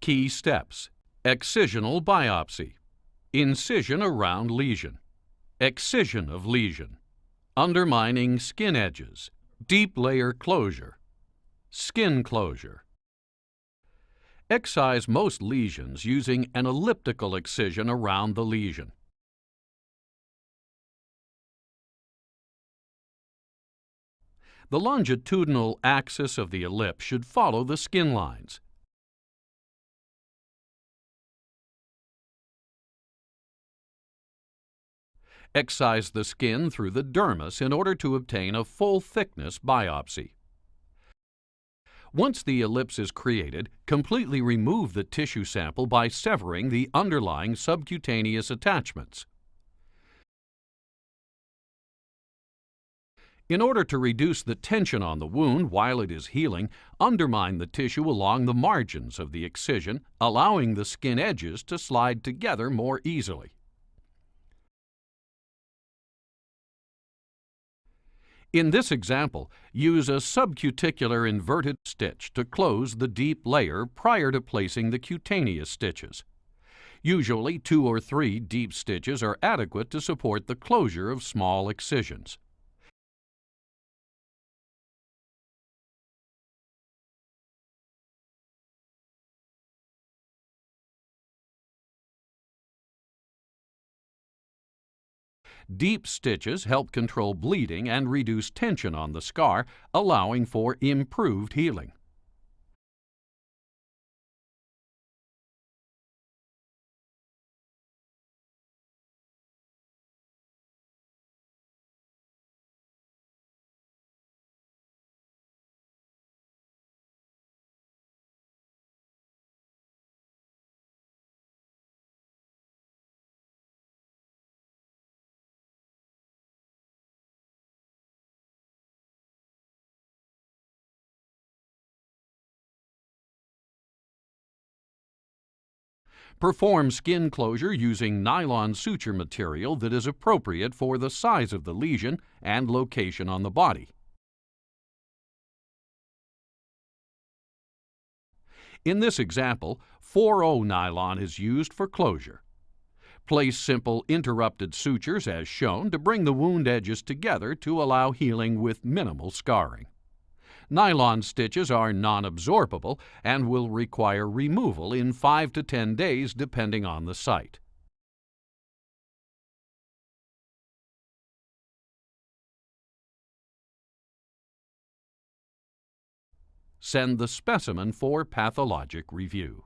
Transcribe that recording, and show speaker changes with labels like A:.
A: Key steps: excisional biopsy, incision around lesion, excision of lesion, undermining skin edges, deep layer closure, skin closure. Excise most lesions using an elliptical excision around the lesion. The longitudinal axis of the ellipse should follow the skin lines. Excise the skin through the dermis in order to obtain a full-thickness biopsy. Once the ellipse is created, completely remove the tissue sample by severing the underlying subcutaneous attachments. In order to reduce the tension on the wound while it is healing, undermine the tissue along the margins of the excision, allowing the skin edges to slide together more easily. In this example, use a subcuticular inverted stitch to close the deep layer prior to placing the cutaneous stitches. Usually 2 or 3 deep stitches are adequate to support the closure of small excisions. Deep stitches help control bleeding and reduce tension on the scar, allowing for improved healing. Perform skin closure using nylon suture material that is appropriate for the size of the lesion and location on the body. In this example, 4-0 nylon is used for closure. Place simple interrupted sutures as shown to bring the wound edges together to allow healing with minimal scarring. Nylon stitches are non-absorbable and will require removal in 5 to 10 days depending on the site. Send the specimen for pathologic review.